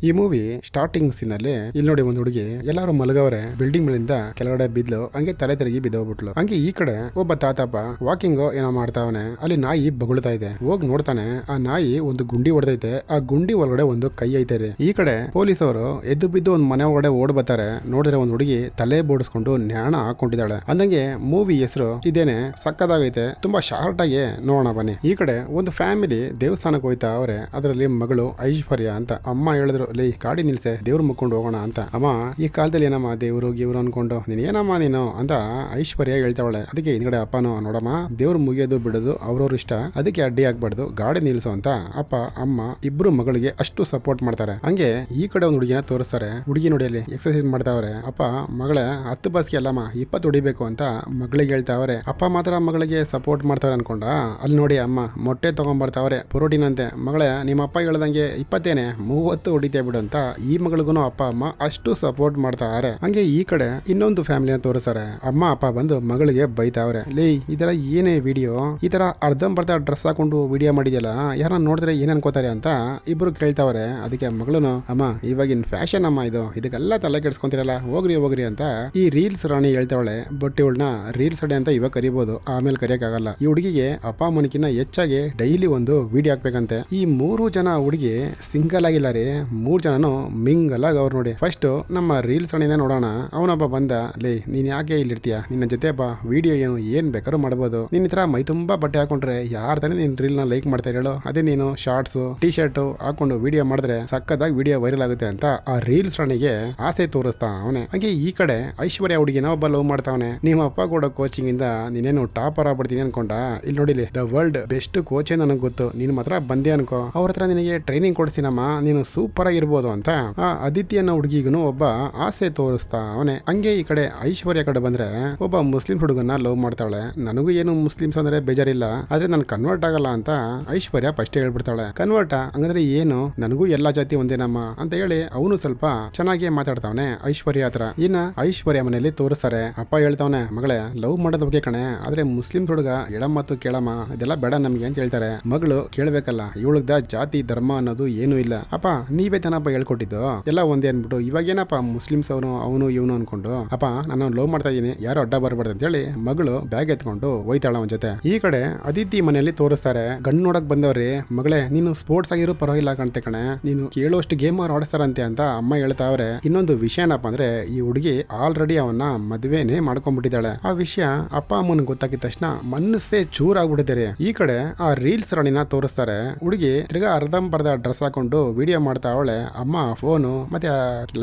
ಈ movie starting scene ಅಲ್ಲಿ ಇಲ್ಲಿ ನೋಡಿ ಒಂದು ಹುಡುಗಿ ಎಲ್ಲಾರು ಮಲಗವ್ರೆ ಬಿಲ್ಡಿಂಗ್ ಮೇಲಿಂದ ಕೆಳಗಡೆ ಬಿದ್ಲು ಹಂಗೆ ತಲೆ ತಿರುಗಿ ಬಿದ್ದೋಗ್ಬಿಟ್ಲು. ಹಂಗೆ ಈ ಕಡೆ ಒಬ್ಬ ತಾತಪ್ಪ ವಾಕಿಂಗ್ ಏನೋ ಮಾಡ್ತಾವನೆ. ಅಲ್ಲಿ ನಾಯಿ ಬೊಗಳ್ತಾ ಇದೆ. ಹೋಗ್ ನೋಡ್ತಾನೆ ಆ ನಾಯಿ ಒಂದು ಗುಂಡಿ ಹೊಡೆದೈತೆ. ಆ ಗುಂಡಿ ಒಳಗಡೆ ಒಂದು ಕೈ ಐತೆ ರೀ. ಈ ಕಡೆ ಪೊಲೀಸ್ ಅವರು ಎದ್ದು ಬಿದ್ದು ಒಂದು ಮನೆ ಒಳಗಡೆ ಓಡ್ ಬರ್ತಾರೆ. ನೋಡಿದ್ರೆ ಒಂದು ಹುಡುಗಿ ತಲೆ ಬೋಡಿಸ್ಕೊಂಡು ನ್ಯಾಣ ಹಾಕೊಂಡಿದ್ದಾಳೆ. ಅಂದಂಗೆ ಮೂವಿ ಹೆಸರು ಇದೇನೆ ಸಕ್ಕದಾಗೈತೆ. ತುಂಬಾ ಶಾರ್ಟ್ ಆಗಿ ನೋಡೋಣ ಬನ್ನಿ. ಈ ಕಡೆ ಒಂದು ಫ್ಯಾಮಿಲಿ ದೇವಸ್ಥಾನಕ್ಕೆ ಹೋಯ್ತಾ ಅವ್ರೆ. ಅದರಲ್ಲಿ ಮಗಳು ಐಶ್ವರ್ಯ ಅಂತ. ಅಮ್ಮ ಹೇಳಿದ್ರು ಲೈ ಗಾಡಿ ನಿಲ್ಸೆ ದೇವ್ರ ಮುಕ್ಕೊಂಡು ಹೋಗೋಣ ಅಂತ. ಅಮ್ಮ ಈ ಕಾಲದಲ್ಲಿ ಏನಮ್ಮ ದೇವ್ರು ಗಿವ್ರು ಅನ್ಕೊಂಡು ನೀನ್ ಏನಮ್ಮ ನೀನು ಅಂತ ಐಶ್ವರ್ಯ ಹೇಳ್ತಾವಳೆ. ಅದಕ್ಕೆ ಹಿಂದ್ಗಡೆ ಅಪ್ಪನು ನೋಡಮ್ಮ ದೇವ್ರು ಮುಗಿಯೋದು ಬಿಡೋದು ಅವ್ರವ್ರ ಇಷ್ಟ, ಅದಕ್ಕೆ ಅಡ್ಡಿ ಆಗ್ಬಾರ್ದು ಗಾಡಿ ನಿಲ್ಸು ಅಂತ ಅಪ್ಪ ಅಮ್ಮ ಇಬ್ರು ಮಗಳಿಗೆ ಅಷ್ಟು ಸಪೋರ್ಟ್ ಮಾಡ್ತಾರೆ. ಹಂಗೆ ಈ ಕಡೆ ಒಂದು ಹುಡುಗಿನ ತೋರಿಸ್ತಾರೆ. ಹುಡುಗಿ ನೋಡಿ ಅಲ್ಲಿ ಎಕ್ಸರ್ಸೈಸ್ ಮಾಡ್ತಾವ್ರೆ. ಅಪ್ಪ ಮಗಳ 10 ಬಸ್ಗೆ ಅಲ್ಲಮ್ಮ 20 ಹೊಡಿಬೇಕು ಅಂತ ಮಗಳಿಗೆ ಹೇಳ್ತಾವ್ರೆ. ಅಪ್ಪ ಮಾತ್ರ ಮಗಳಿಗೆ ಸಪೋರ್ಟ್ ಮಾಡ್ತಾರೆ ಅನ್ಕೊಂಡ ಅಲ್ಲಿ ನೋಡಿ ಅಮ್ಮ ಮೊಟ್ಟೆ ತಗೊಂಡ್ಬರ್ತಾವ್ರೆ ಪ್ರೋಟೀನ್ ಅಂತೆ. ಮಗಳೇ ನಿಮ್ಮ ಅಪ್ಪ ಹೇಳ್ದಂಗೆ 20 30 ಹೊಡಿತೇ ಬಿಡು ಅಂತ ಈ ಮಗಳಿಗೂ ಅಪ್ಪ ಅಮ್ಮ ಅಷ್ಟು ಸಪೋರ್ಟ್ ಮಾಡ್ತಾರೆ. ಹಂಗೆ ಈ ಕಡೆ ಇನ್ನೊಂದು ಫ್ಯಾಮಿಲಿನ ತೋರಿಸ್ತಾರೆ. ಅಮ್ಮ ಅಪ್ಪ ಬಂದು ಮಗಳಿಗೆ ಬೈತಾವ್ರೆ. ಲೇ ಇದರ ಏನೇ ವಿಡಿಯೋ ಈ ತರ ಅರ್ಧಂಬರ್ಧ ಡ್ರೆಸ್ ಹಾಕೊಂಡು ವಿಡಿಯೋ ಮಾಡಿದ್ಯಲ್ಲ ಯಾರನ್ನ ನೋಡಿದ್ರೆ ಏನ್ ಅನ್ಕೋತಾರೆ ಅಂತ ಇಬ್ರು ಕೇಳ್ತಾವ್ರೆ. ಅದಕ್ಕೆ ಮಗಳನು ಅಮ್ಮ ಇವಾಗಿನ ಫ್ಯಾಷನ್ ಅಮ್ಮ ಇದು, ಇದಕ್ಕೆಲ್ಲ ತಲೆ ಕೆಡ್ಸ್ಕೊಂತಿರಲ್ಲ ಹೋಗ್ರಿ ಹೋಗ್ರಿ ಅಂತ ಈ ರೀಲ್ಸ್ ರಾಣಿ ಹೇಳ್ತಾವಳೆ. ಬಟ್ ಇವಳನ್ನ ರೀಲ್ಸ್ ಅಡೆ ಅಂತ ಇವಾಗ ಕರಿಬಹುದು, ಆಮೇಲೆ ಕರಿಯಕ್ಕಾಗಲ್ಲ. ಈ ಹುಡುಗಿಗೆ ಅಪ್ಪ ಅಮ್ಮನಕಿನ್ನ ಹೆಚ್ಚಾಗಿ ಡೈಲಿ ಒಂದು ವಿಡಿಯೋ ಹಾಕ್ಬೇಕಂತೆ. ಈ 3 ಜನ ಹುಡುಗಿ ಸಿಂಗಲ್ ಆಗಿಲ್ಲ ರೀ, 3 ಜನನು ಮಿಂಗಲ್ ಆಗ ಅವ್ರು ನೋಡಿ. ಫಸ್ಟ್ ನಮ್ಮ ರೀಲ್ಸ್ ಅಣ್ಣಿನ ನೋಡೋಣ. ಅವನೊಬ್ಬ ಬಂದ ಲೇ ನೀನ್ ಯಾಕೆ ಇಲ್ಲಿರ್ತೀಯ, ನಿನ್ನ ಜೊತೆ ಬಾ ವಿಡಿಯೋ ಏನ್ ಬೇಕಾದ್ರೂ ಮಾಡಬಹುದು. ನಿನ್ನ ಹತ್ರ ಮೈ ತುಂಬಾ ಬಟ್ಟೆ ಹಾಕೊಂಡ್ರೆ ಯಾರ್ ತಾನೇ ನಿನ್ ರೀಲ್ ನ ಲೈಕ್ ಮಾಡ್ತಾರೆ ಹೇಳೋ. ಅದೇ ನೀನು ಶಾರ್ಟ್ಸ್ ಟಿ ಶರ್ಟ್ ಹಾಕೊಂಡು ವಿಡಿಯೋ ಮಾಡಿದ್ರೆ ಸಕ್ಕದಾಗಿ ವಿಡಿಯೋ ವೈರಲ್ ಆಗುತ್ತೆ ಅಂತ ಆ ರೀಲ್ಸ್ ರಾಣಿಗೆ ಆಸೆ ತೋರಿಸ್ತಾ ಅವನೇ. ಹಂಗೆ ಈ ಕಡೆ ಐಶ್ವರ್ಯ ಹುಡುಗಿನ ಒಬ್ಬ ಲವ್ ಮಾಡ್ತಾವನೆ. ನಿಮ್ಮ ಅಪ್ಪ ಕೂಡ ಕೋಚಿಂಗ್ ಇಂದ ನೀನೇನು ಟಾಪರ್ ಆಗ್ಬಿಡ್ತೀನಿ ಅನ್ಕೊಂಡ. ಇಲ್ಲಿ ನೋಡಿಲಿ ದ ವರ್ಲ್ಡ್ ಬೆಸ್ಟ್ ಕೋಚ್ ನನಗೆ ಗೊತ್ತು, ನೀನ್ ಮಾತ್ರ ಬಂದೆ ಅನ್ಕೋ, ಅವ್ರ ಹತ್ರ ನಿನಗೆ ಟ್ರೈನಿಂಗ್ ಕೊಡ್ತೀನಮ್ಮ, ನೀನು ಸೂಪರ್ ಆಗಿರ್ಬೋದು ಅಂತ ಆ ಅದಿತಿ ಅನ್ನೋ ಹುಡುಗಿಗೂ ಒಬ್ಬ ಆಸೆ ತೋರಿಸ್ತಾ ಅವನೇ. ಹಂಗೆ ಈ ಕಡೆ ಐಶ್ವರ್ಯ ಕಡೆ ಬಂದ್ರೆ ಒಬ್ಬ ಮುಸ್ಲಿಂ ಹುಡುಗನ್ನ ಲವ್ ಮಾಡ್ತಾಳೆ. ನನಗೂ ಏನು ಮುಸ್ಲಿಮ್ಸ್ ಅಂದ್ರೆ ಬೇಜಾರಿಲ್ಲ, ಆದ್ರೆ ನಾನು ಕನ್ವರ್ಟ್ ಆಗಲ್ಲ ಅಂತ ಐಶ್ವರ್ಯ ಫಸ್ಟ್ ಹೇಳ್ಬಿಡ್ತಾಳೆ. ಕನ್ವರ್ಟ್ ಹಂಗಂದ್ರೆ ಏನು, ನನಗೂ ಎಲ್ಲಾ ಜಾತಿ ಒಂದೇನಮ್ಮ ಅಂತ ಹೇಳಿ ಅವನು ಸ್ವಲ್ಪ ಚೆನ್ನಾಗಿ ಮಾತಾಡ್ತಾವನೆ ಐಶ್ವರ್ಯ ಹತ್ರ. ಇನ್ನ ಐಶ್ವರ್ಯ ಮನೆಯಲ್ಲಿ ತೋರಿಸ್ತಾರೆ. ಅಪ್ಪ ಹೇಳ್ತಾವನೆ ಮಗಳೇ ಲವ್ ಮಾಡೋದ್ ಬಗ್ಗೆ ಕಣೆ, ಆದ್ರೆ ಮುಸ್ಲಿಂ ಹುಡುಗ ಎಡಮತ್ತು ಕೇಳಮ್ಮ ಇದೆಲ್ಲ ಬೇಡ ನಮ್ಗೆ ಅಂತ ಹೇಳ್ತಾರೆ. ಮಗಳು ಕೇಳ್ಬೇಕಲ್ಲ, ಇವಳದ ಜಾತಿ ಧರ್ಮ ಅನ್ನೋದು ಏನು ಇಲ್ಲ. ಅಪ್ಪ ನೀವೇ ತಾನಪ್ಪ ಹೇಳ್ಕೊಟ್ಟಿದ್ದು ಎಲ್ಲ ಒಂದೇ ಅನ್ಬಿಟ್ಟು ಇವಾಗ ಏನಪ್ಪ ಮುಸ್ಲಿಮ್ಸ್ ಅವನು ಇವನು ಅನ್ಕೊಂಡು ಅಪ್ಪ ನಾನು ಲವ್ ಮಾಡ್ತಾ ಇದೀನಿ ಯಾರು ಅಡ್ಡ ಬರಬಾರ್ದು ಅಂತ ಹೇಳಿ ಮಗಳು ಬ್ಯಾಗ್ ಎತ್ಕೊಂಡು ಹೋಯ್ತಾಳ ಅವನ ಜೊತೆ. ಈ ಕಡೆ ಅದಿತಿ ಮನೆಯಲ್ಲಿ ತೋರಿಸ್ತಾರೆ. ಗಂಡು ನೋಡಕ್ ಬಂದವ್ರಿ. ಮಗಳೇ ನೀನು ಸ್ಪೋರ್ಟ್ಸ್ ಆಗಿರೋ ಪರವಾಗಿಲ್ಲ ಕಾಣ್ತೆ ಕಣೆ, ನೀನು ಕೇಳೋಷ್ಟು ಗೇಮ್ ಅವ್ರು ಆಡಿಸ್ತಾರಂತೆ ಅಂತ ಅಮ್ಮ ಹೇಳ್ತಾವ್ರೆ. ಇನ್ನೊಂದು ವಿಷಯ ಏನಪ್ಪ ಅಂದ್ರೆ ಈ ಹುಡುಗಿ ಆಲ್ರೆಡಿ ಅವನ್ನ ಮದ್ವೆನೇ ಮಾಡ್ಕೊಂಡ್ಬಿಟ್ಟಿದ್ದಾಳೆ. ಆ ವಿಷಯ ಅಪ್ಪ ಅಮ್ಮನ ಗೊತ್ತಾಗಿದ ತಕ್ಷಣ ಮನಸ್ಸೇ ಚೂರ್ ಆಗ್ಬಿಟ್ಟಿದ್ದಾರೆ. ಈ ಕಡೆ ಆ ರೀಲ್ಸ್ ರಾಣಿನ ತೋರಿಸ್ತಾರೆ. ಹುಡುಗಿ ತಿರ್ಗಾ ಅರ್ಧಂಬರ್ಧ ಡ್ರೆಸ್ ಹಾಕೊಂಡು ವಿಡಿಯೋ ಮಾಡ್ತಾ ಅವಳೆ. ಅಮ್ಮ ಫೋನು ಮತ್ತೆ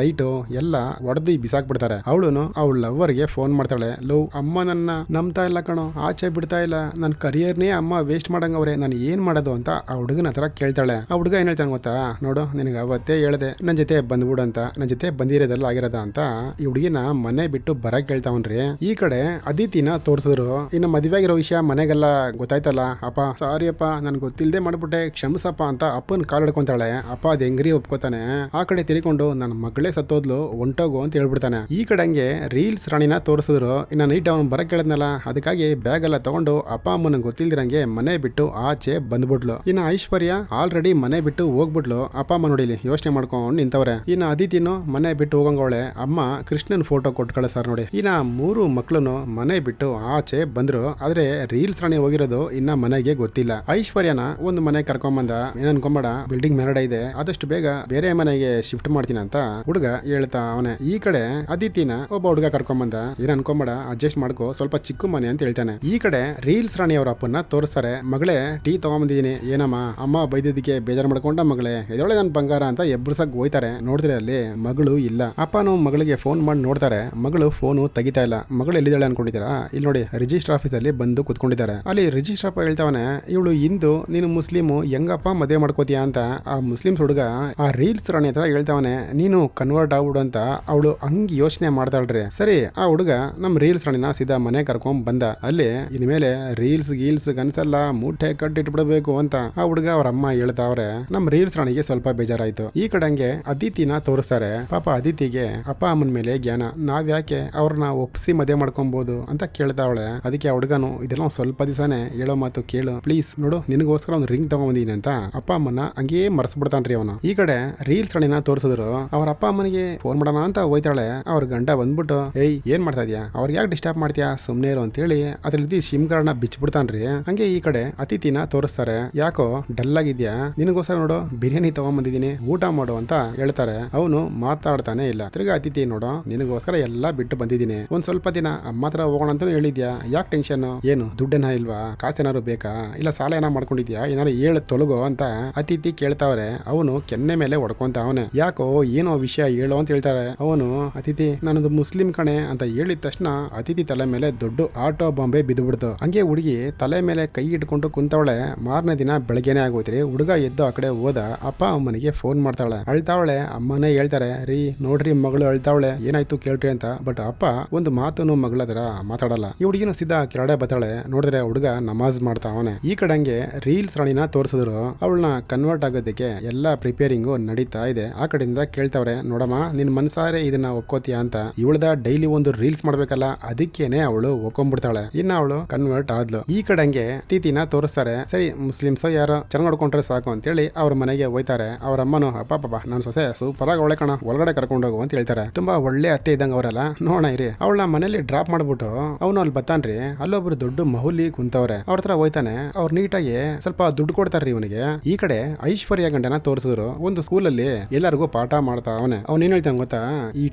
ಲೈಟು ಎಲ್ಲ ಹೊಡೆದು ಬಿಸಾಕ್ಬಿಡ್ತಾರೆ. ಅವಳುನು ಅವಳ ಲವ್ವರ್ಗೆ ಫೋನ್ ಮಾಡ್ತಾಳೆ. ಲವ್ ಅಮ್ಮ ನನ್ನ ನಂಬ್ತಾ ಇಲ್ಲ ಕಣೋ, ಆಚೆ ಬಿಡ್ತಾ ಇಲ್ಲ, ನನ್ನ ಕರಿಯರ್ನೇ ಅಮ್ಮ ವೇಸ್ಟ್ ಮಾಡಂಗವ್ರೆ, ನಾನು ಏನ್ ಮಾಡೋದು ಅಂತ ಆ ಹುಡುಗನ ಹತ್ರ ಕೇಳ್ತಾಳೆ. ಆ ಹುಡುಗ ಏನ್ ಹೇಳ್ತಾನೆ ಗೊತ್ತಾ, ನೋಡು ನಿನಗೆ ಅವತ್ತೇ ಹೇಳ್ದೆ ನನ್ನ ಜೊತೆ ಬಂದ್ಬಿಡು ಅಂತ, ನನ್ನ ಜೊತೆ ಬಂದಿರೋದೆಲ್ಲ ಆಗಿರೋದ ಅಂತ ಈ ಹುಡುಗಿನ ಮನೆ ಬಿಟ್ಟು ಬರಕ್ ಕೇಳ್ತಾವನ್ರಿ. ಈ ಕಡೆ ಅದಿತಿನ ತೋರ್ಸಿದ್ರು. ಇನ್ನು ಮದುವೆ ಆಗಿರೋ ವಿಷಯ ಮನೆಗೆಲ್ಲ ಗೊತ್ತಾಯ್ತಲ್ಲ. ಅಪ್ಪ ಸಾರಿ ಅಪ್ಪ ನನ್ ಗೊತ್ತಿಲ್ಲದೆ ಮಾಡ್ಬಿಟ್ಟೆ ಕ್ಷಮಿಸಪ್ಪ ಅಂತ ಅಪ್ಪನ ಕಾಲ್ ಹಿಡ್ಕೊಂತಾಳೆ. ಅಪ್ಪ ಅದ್ ಹೆಂಗ್ರಿ ಒಪ್ಕೋತಾನೆ. ಆ ಕಡೆ ತಿರ್ಕೊಂಡು ನನ್ನ ಮಗಳೇ ಸತ್ತೋದ್ಲು ಹೊಂಟೋಗು ಅಂತ ಹೇಳ್ಬಿಡ್ತಾನೆ. ಈ ಕಡೆ ಹಂಗೆ ರೀಲ್ಸ್ ರಾಣಿನ ತೋರಿಸಿದ್ರು. ಇನ್ನ ನೈಟ್ ಅವ್ನು ಬರಕ್ ಕೇಳದ್ನಲ್ಲ, ಅದಕ್ಕಾಗಿ ಬ್ಯಾಗ್ ಎಲ್ಲ ತಗೊಂಡು ಅಪ್ಪ ಅಮ್ಮನ ಗೊತ್ತಿಲ್ದಿರಂಗೆ ಮನೆ ಬಿಟ್ಟು ಆಚೆ ಬಂದ್ಬಿಟ್ಲು. ಇನ್ನ ಐಶ್ವರ್ಯ ಆಲ್ರೆಡಿ ಮನೆ ಬಿಟ್ಟು ಹೋಗ್ಬಿಟ್ಲು. ಅಪ್ಪ ಅಮ್ಮ ನೋಡಿಲಿ ಯೋಚನೆ ಮಾಡ್ಕೊಂಡು ನಿಂತವ್ರೆ. ಇನ್ನ ಅದಿತಿನು ಮನೆ ಬಿಟ್ಟು ಹೋಗಂಗವಳೆ. ಅಮ್ಮ ಕೃಷ್ಣನ್ ಫೋಟೋ ಕೊಟ್ಟು ಕಳಿಸ್ತಾರ ನೋಡಿ. ಇನ್ನ 3 ಮಕ್ಳುನು ಮನೆ ಬಿಟ್ಟು ಆಚೆ ಬಂದ್ರು. ಆದ್ರೆ ರೀಲ್ಸ್ ರಾಣಿ ಹೋಗಿರೋದು ಇನ್ನ ಮನೆಗೆ ಗೊತ್ತಿಲ್ಲ. ಐಶ್ವರ್ಯನ ಒಂದು ಮನೆ ಕರ್ಕೊಂಬಂದ. ಏನನ್ಕೊಂಬೇಡ ಬಿಲ್ಡಿಂಗ್ ಮೇಲ್ಗಡೆ ಇದೆ, ಆದಷ್ಟು ಬೇಗ ಬೇರೆ ಮನೆಗೆ ಶಿಫ್ಟ್ ಮಾಡ್ತೀನಿ ಅಂತ ಹುಡುಗ ಹೇಳ್ತಾ ಅವನೇ. ಈ ಕಡೆ ಅದಿತಿನ ಒಬ್ಬ ಹುಡುಗ ಕರ್ಕೊಂಬಂದ. ಏನ್ ಅನ್ಕೊಂಬೇಡ ಅಡ್ಜಸ್ಟ್ ಮಾಡ್ಕೋ, ಸ್ವಲ್ಪ ಚಿಕ್ಕ ಮನೆ ಅಂತ ಹೇಳ್ತಾನೆ. ಈ ಕಡೆ ರೀಲ್ಸ್ ರಾಣಿ ಅವ್ರ ಅಪ್ಪನ ತೋರಿಸ್ತಾರೆ. ಮಗಳೇ ಟೀ ತಗೊಂಬಂದಿದ್ದೀನಿ. ಏನಮ್ಮ ಅಮ್ಮ ಬೈದಿದ್ದಕ್ಕೆ ಬೇಜಾರು ಮಾಡ್ಕೊಂಡ ಮಗಳೇ ಇದೊಳೆ ನನ್ ಬಂಗಾರ ಅಂತ ಎಬ್ರಸಕ್ ಹೋಯ್ತಾರೆ. ನೋಡಿದ್ರೆ ಅಲ್ಲಿ ಮಗಳು ಇಲ್ಲ. ಅಪ್ಪನು ಮಗಳಿಗೆ ಫೋನ್ ಮಾಡಿ ನೋಡ್ತಾರೆ. ಮಗಳು ಫೋನು ತೆಗಿತಾ ಇಲ್ಲ. ಮಗಳು ಎಲ್ಲಿದ್ದಾಳೆ ಅನ್ಕೊಂಡಿದ್ದೀರಾ, ಇಲ್ಲಿ ನೋಡಿ ರಿಜಿಸ್ಟರ್ ಆಫೀಸ್ ಅಲ್ಲಿ ಬಂದು ಕುತ್ಕೊಂಡಿದ್ದಾರೆ. ಅಲ್ಲಿ ರಿಜಿಸ್ಟರ್ ಅಪ್ಪ ಹೇಳ್ತಾವನೆ ಇವಳು ಹಿಂದೂ ನೀನು ಮುಸ್ಲಿಮು ಹೆಂಗಪ್ಪ ಮದುವೆ ಮಾಡ್ಕೋತೀಯ ಅಂತ. ಆ ಮುಸ್ಲಿಮ್ಸ್ ಹುಡುಗ ಆ ರೀಲ್ಸ್ ರಾಣಿ ಹತ್ರ ಹೇಳ್ತಾವನೆ ನೀನು ಕನ್ವರ್ಟ್ ಆಗ್ಬಿಡು ಅಂತ. ಅವಳು ಹಂಗ್ ಯೋಚನೆ ಮಾಡ್ತಾಳ್ರಿ. ಸರಿ ಆ ಹುಡುಗ ನಮ್ ರೀಲ್ಸ್ ರಾಣಿನ ಸೀದಾ ಮನೆ ಕರ್ಕೊಂಡ್ ಬಂದ. ಅಲ್ಲಿ ಇನ್ಮೇಲೆ ರೀಲ್ಸ್ ಗೀಲ್ಸ್ ಕನ್ಸಲ್ಲ ಮೂಟೆ ಕಟ್ಟಿಟ್ಬಿಡ್ಬೇಕು ಅಂತ ಆ ಹುಡುಗ ಅವ್ರ ಅಮ್ಮ ಹೇಳ್ತಾವ್ರೆ. ನಮ್ ರೀಲ್ಸ್ ರಾಣಿಗೆ ಸ್ವಲ್ಪ ಬೇಜಾರಾಯ್ತು. ಈ ಕಡೆಂಗೆ ಅದಿತಿನ ತೋರಿಸ್ತಾರೆ. ಪಾಪ ಅದಿತಿಗೆ ಅಪ್ಪ ಅಮ್ಮನ ಮೇಲೆ ಜ್ಞಾನ, ನಾವ್ ಯಾಕೆ ಅವ್ರನ್ನ ಒಪ್ಸಿ ಮದುವೆ ಮಾಡ್ಕೊಬಹುದು ಅಂತ ಕೇಳ್ತಾವಳೆ. ಅದಕ್ಕೆ ಆ ಹುಡುಗನು ಇದೆಲ್ಲ ಸ್ವಲ್ಪ ದಿವಸನೇ ಹೇಳೋ ಮಾತು ಕೇಳು ಪ್ಲೀಸ್, ನೋಡು ನಿನಗೋಸ್ಕರ ಒಂದು ರಿಂಗ್ ತಗೊಂಬಂದೀನಿ ಅಂತ ಅಪ್ಪ ಅಮ್ಮನ ಹಂಗೇ ಮರ್ಸ್ಬಿಡ್ತಾನ್ರಿ ಅವನು. ಈ ಕಡೆ ರೀಲ್ಸ್ ರಾಣಿನ ತೋರಿಸಿದ್ರು. ಅವ್ರ ಅಪ್ಪ ಅಮ್ಮನಿಗೆ ಫೋನ್ ಮಾಡೋಣ ಅಂತ ಹೋಯ್ತಾಳೆ. ಅವ್ರ ಗಂಡ ಬಂದ್ಬಿಟ್ಟು ಏಯ್ ಏನ್ ಮಾಡ್ತಾ ಇದೀಯಾ, ಅವ್ರಿಗೆ ಯಾಕೆ ಡಿಸ್ಟರ್ಬ್ ಮಾಡ್ತೀಯಾ, ಸುಮ್ನೆ ಇರು ಅಂತ ಹೇಳಿ ಅದ್ರಲ್ಲಿ ಸಿಮ್ ಕಾರ್ಡ್ನ ಬಿಚ್ಬಿಡ್ತಾನ್ರಿ. ಹಂಗೆ ಈ ಕಡೆ ಅತಿಥಿನ ತೋರಿಸ್ತಾರೆ. ಯಾಕೋ ಡಲ್ ಆಗಿದ್ಯಾ, ನಿನಗೋಸ್ಕರ ನೋಡು ಬಿರಿಯಾನಿ ತಗೊಂಡ್ಬಂದಿದ್ದೀನಿ, ಊಟ ಮಾಡು ಅಂತ ಹೇಳ್ತಾರೆ. ಅವನು ಮಾತಾಡ್ತಾನೆ ಇಲ್ಲ. ತಿರ್ಗಾ ಅತಿಥಿ ನೋಡು ನಿನಗೋಸ್ಕರ ಎಲ್ಲಾ ಬಿಟ್ಟು ಬಂದಿದ್ದೀನಿ, ಒಂದ್ ಸ್ವಲ್ಪ ದಿನ ಅಮ್ಮ ಹತ್ರ ಹೋಗೋಣ ಅಂತ ಹೇಳಿದ್ಯಾ, ಯಾಕೆ ಟೆನ್ಷನ್, ಏನು ದುಡ್ಡೇನ ಇಲ್ವಾ, ಕಾಸೇನಾದ್ರು ಬೇಕಾ, ಇಲ್ಲ ಸಾಲ ಏನ ಮಾಡ್ಕೊಂಡಿದ್ಯಾ, ಏನಾದ್ರು ಹೇಳ ತೊಲಗೋ ಅಂತ ಅತಿಥಿ ಕೇಳ್ತಾವ್ರೆ. ಅವನು ಕೆನ್ನೆ ಮೇಲೆ ಹೊಡ್ಕೊಂತ ಅವನೇ. ಯಾಕೋ ಏನೋ ವಿಷಯ ಹೇಳೋ ಅಂತ ಹೇಳ್ತಾರೆ. ಅವನು ಅತಿಥಿ ನನ್ನದು ಮುಸ್ಲಿಂ ಕಣೆ ಅಂತ ಹೇಳಿದ ತಕ್ಷಣ ಅತಿಥಿ ತಲೆ ಮೇಲೆ ದೊಡ್ಡ ಆಟೋ ಬಾಂಬೆ ಬಿದ್ದು ಬಿಡ್ತು. ಹಂಗೆ ಹುಡುಗಿ ತಲೆ ಮೇಲೆ ಕೈ ಇಟ್ಕೊಂಡು ಕುಂತವಳೆ. ಮಾರನೇ ದಿನ ಬೆಳಗ್ಗೆನೆ ಆಗೋಯ್ತ್ರಿ. ಹುಡುಗ ಎದ್ದು ಆ ಕಡೆ ಹೋದ. ಅಪ್ಪ ಅಮ್ಮನಿಗೆ ಫೋನ್ ಮಾಡ್ತಾವಳೆ. ಅಳ್ತಾವಳೆ. ಅಮ್ಮನೇ ಹೇಳ್ತಾರೆ ರೀ ನೋಡ್ರಿ ಮಗಳು ಅಳ್ತಾವಳೆ, ಏನಾಯ್ತು ಕೇಳ್ರಿ ಅಂತ. ಬಟ್ ಅಪ್ಪ ಒಂದು ಮಾತನ್ನು ಮಗಳದ್ರ ಮಾತಾಡಲ್ಲ. ಈ ಹುಡುಗಿನ ಸಿದ್ಧ ಕೆಳಗಡೆ ಬತ್ತಾಳೆ. ನೋಡಿದ್ರೆ ಹುಡುಗ ನಮಾಜ್ ಮಾಡ್ತಾ ಅವನೇ. ಈ ಕಡೆಂಗೆ ರೀಲ್ಸ್ ರಾಣಿನ ತೋರಿಸಿದ್ರು. ಅವಳನ್ನ ಕನ್ವರ್ಟ್ ಆಗೋದಕ್ಕೆ ಎಲ್ಲಾ ಪ್ರಿಪೇರಿಂಗು ನಡೀತಾ ಇದೆ. ಆ ಕಡೆಯಿಂದ ಕೇಳ್ತಾವ್ರೆ, ನೋಡಮ್ಮ ನಿನ್ ಮನ್ಸಾರೆ ಇದನ್ನ ಒಪ್ಕೋತೀಯ ಅಂತ. ಇವಳ್ದ ಡೈಲಿ ಒಂದು ರೀಲ್ಸ್ ಮಾಡ್ಬೇಕಲ್ಲ, ಅದಕ್ಕೇನೆ ಅವಳು ಒಪ್ಕೊಂಡ್ಬಿಡ್ತಾಳೆ. ಇನ್ನ ಅವಳು ಕನ್ವರ್ಟ್ ಆದ್ಲು. ಈ ಕಡೆಂಗೆ ಅತಿಥಿನ ತೋರಿಸ್ತಾರೆ. ಸರಿ ಮುಸ್ಲಿಮ್ಸ್ ಯಾರೋ ಚೆನ್ನಾಗಿ ನೋಡ್ಕೊಂಡ್ರೆ ಸಾಕು ಅಂತೇಳಿ ಅವ್ರ ಮನೆಗೆ ಹೋಯ್ತಾರೆ. ಅವ್ರ ಅಮ್ಮನು ಅಪ್ಪ ನಾನು ಸೊಸೆ ಸೂಪರ್ ಆಗಿ ಒಳ್ಳೆ ಕಣ, ಒಳಗಡೆ ಕರ್ಕೊಂಡೋಗು ಅಂತ ಹೇಳ್ತಾರೆ. ತುಂಬಾ ಒಳ್ಳೆ ಅತ್ತೆ ಇದ್ದಂಗ ಅವರೆಲ್ಲ. ನೋಡ ಇರಿ ಅವಳನ್ನ ಮನೇಲಿ ಡ್ರಾಪ್ ಮಾಡ್ಬಿಟ್ಟು ಅವನು ಅಲ್ಲಿ ಬತ್ತಾನ್ರಿ. ಅಲ್ಲೊಬ್ರು ದೊಡ್ಡ ಮಹುಲಿ ಕುಂತವ್ರೆ. ಅವ್ರ ಹತ್ರ ಹೋಯ್ತಾನೆ. ಅವ್ರು ನೀಟಾಗಿ ಸ್ವಲ್ಪ ದುಡ್ಡು ಕೊಡ್ತಾರ್ರಿ ಇವನಿಗೆ. ಈ ಕಡೆ ಐಶ್ವರ್ಯ ಗಂಡನ ತೋರಿಸಿದ್ರು. ಒಂದು ಸ್ಕೂಲಲ್ಲಿ ಎಲ್ಲರಿಗೂ ಪಾಠ ಮಾಡ್ತಾ ಅವನೇ. ಅವ್ನ ಏನ್ ಹೇಳ್ತಾನೆ ಗೊತ್ತಾ, ಈ